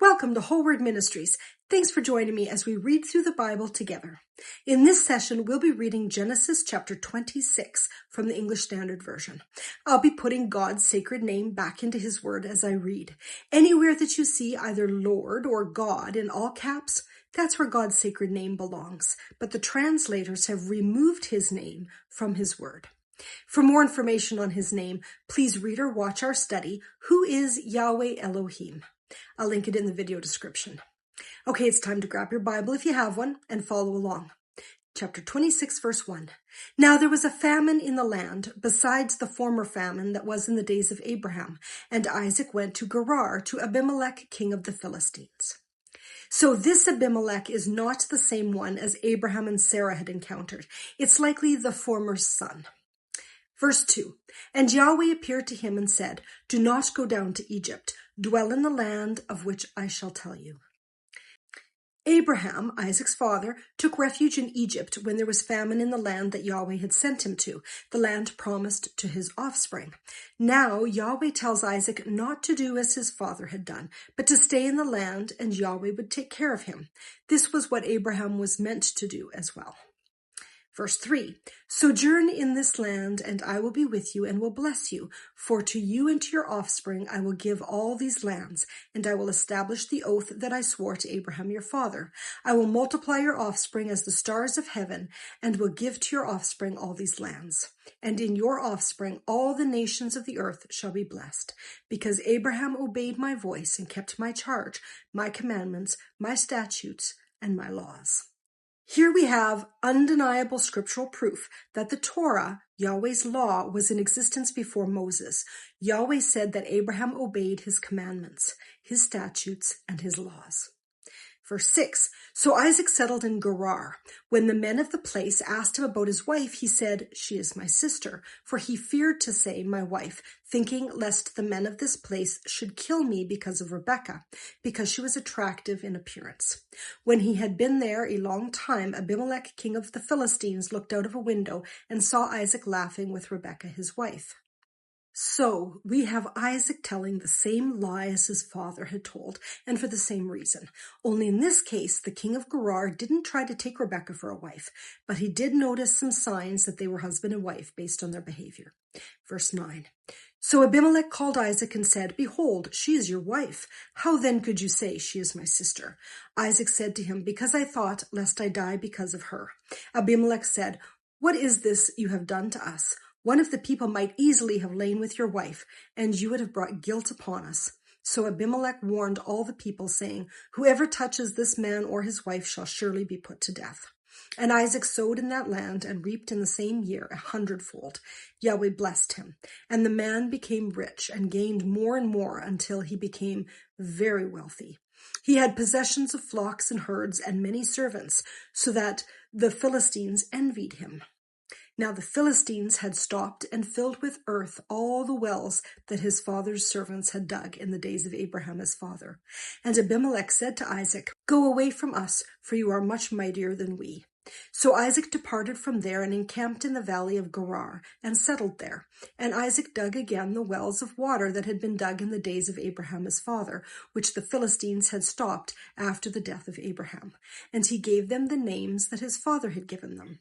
Welcome to Whole Word Ministries. Thanks for joining me as we read through the Bible together. In this session, we'll be reading Genesis chapter 26 from the English Standard Version. I'll be putting God's sacred name back into his word as I read. Anywhere that you see either Lord or God in all caps, that's where God's sacred name belongs. But the translators have removed his name from his word. For more information on his name, please read or watch our study, Who is Yahweh Elohim? I'll link it in the video description. Okay, it's time to grab your Bible if you have one and follow along. Chapter 26, verse 1. Now there was a famine in the land, besides the former famine that was in the days of Abraham, and Isaac went to Gerar to Abimelech, king of the Philistines. So this Abimelech is not the same one as Abraham and Sarah had encountered. It's likely the former son. Verse 2, And Yahweh appeared to him and said, Do not go down to Egypt. Dwell in the land of which I shall tell you. Abraham, Isaac's father, took refuge in Egypt when there was famine in the land that Yahweh had sent him to, the land promised to his offspring. Now Yahweh tells Isaac not to do as his father had done, but to stay in the land, and Yahweh would take care of him. This was what Abraham was meant to do as well. Verse 3, Sojourn in this land, and I will be with you and will bless you. For to you and to your offspring I will give all these lands, and I will establish the oath that I swore to Abraham your father. I will multiply your offspring as the stars of heaven, and will give to your offspring all these lands. And in your offspring all the nations of the earth shall be blessed, because Abraham obeyed my voice and kept my charge, my commandments, my statutes, and my laws. Here we have undeniable scriptural proof that the Torah, Yahweh's law, was in existence before Moses. Yahweh said that Abraham obeyed his commandments, his statutes, and his laws. Verse 6, So Isaac settled in Gerar. When the men of the place asked him about his wife, he said, She is my sister, for he feared to say, my wife, thinking lest the men of this place should kill me because of Rebekah, because she was attractive in appearance. When he had been there a long time, Abimelech, king of the Philistines, looked out of a window and saw Isaac laughing with Rebekah, his wife. So we have Isaac telling the same lie as his father had told, and for the same reason. Only in this case, the king of Gerar didn't try to take Rebekah for a wife, but he did notice some signs that they were husband and wife based on their behavior. Verse 9. So Abimelech called Isaac and said, Behold, she is your wife. How then could you say, She is my sister? Isaac said to him, Because I thought, lest I die because of her. Abimelech said, What is this you have done to us? One of the people might easily have lain with your wife, and you would have brought guilt upon us. So Abimelech warned all the people, saying, Whoever touches this man or his wife shall surely be put to death. And Isaac sowed in that land and reaped in the same year 100-fold. Yahweh blessed him, and the man became rich and gained more and more until he became very wealthy. He had possessions of flocks and herds and many servants, so that the Philistines envied him. Now the Philistines had stopped and filled with earth all the wells that his father's servants had dug in the days of Abraham his father. And Abimelech said to Isaac, Go away from us, for you are much mightier than we. So Isaac departed from there and encamped in the valley of Gerar and settled there. And Isaac dug again the wells of water that had been dug in the days of Abraham his father, which the Philistines had stopped after the death of Abraham. And he gave them the names that his father had given them.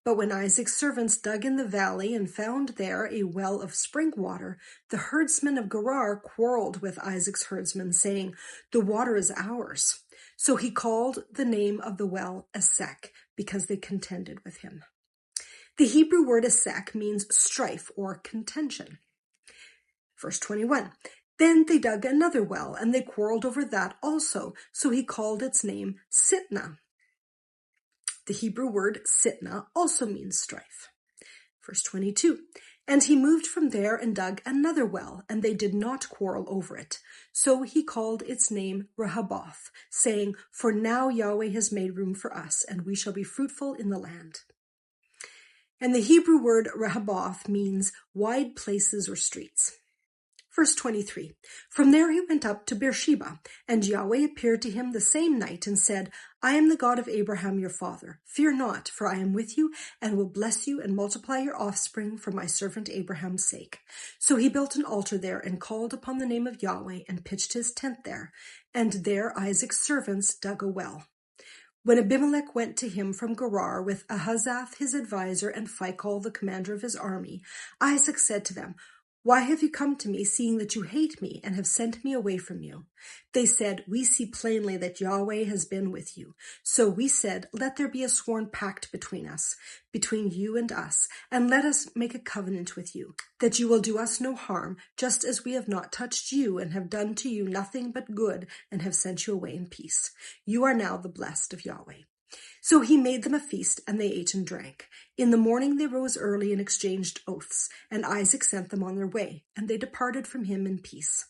But when Isaac's servants dug in the valley and found there a well of spring water, the herdsmen of Gerar quarreled with Isaac's herdsmen, saying, The water is ours. So he called the name of the well Esek, because they contended with him. The Hebrew word Esek means strife or contention. Verse 21. Then they dug another well, and they quarreled over that also, so he called its name Sitnah. The Hebrew word sitnah also means strife. Verse 22, And he moved from there and dug another well, and they did not quarrel over it. So he called its name Rehoboth, saying, For now Yahweh has made room for us, and we shall be fruitful in the land. And the Hebrew word Rehoboth means wide places or streets. Verse 23, From there he went up to Beersheba, and Yahweh appeared to him the same night and said, I am the God of Abraham your father. Fear not, for I am with you, and will bless you and multiply your offspring for my servant Abraham's sake. So he built an altar there and called upon the name of Yahweh and pitched his tent there. And there Isaac's servants dug a well. When Abimelech went to him from Gerar with Ahazath his adviser and Phicol the commander of his army, Isaac said to them, Why have you come to me, seeing that you hate me and have sent me away from you? They said, We see plainly that Yahweh has been with you. So we said, Let there be a sworn pact between us, between you and us, and let us make a covenant with you, that you will do us no harm, just as we have not touched you and have done to you nothing but good and have sent you away in peace. You are now the blessed of Yahweh. So he made them a feast, and they ate and drank. In the morning they rose early and exchanged oaths, and Isaac sent them on their way, and they departed from him in peace.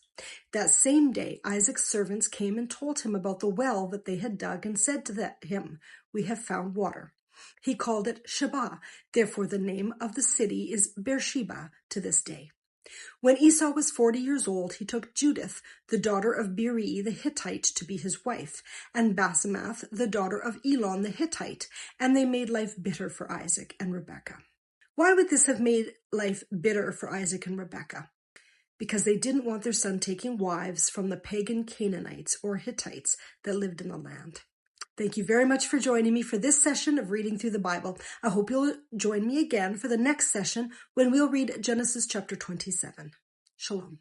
That same day Isaac's servants came and told him about the well that they had dug, and said to him, We have found water. He called it Sheba, therefore the name of the city is Beersheba to this day. When Esau was 40 years old, he took Judith, the daughter of Beeri the Hittite, to be his wife, and Basemath, the daughter of Elon the Hittite, and they made life bitter for Isaac and Rebekah. Why would this have made life bitter for Isaac and Rebekah? Because they didn't want their son taking wives from the pagan Canaanites or Hittites that lived in the land. Thank you very much for joining me for this session of reading through the Bible. I hope you'll join me again for the next session when we'll read Genesis chapter 27. Shalom.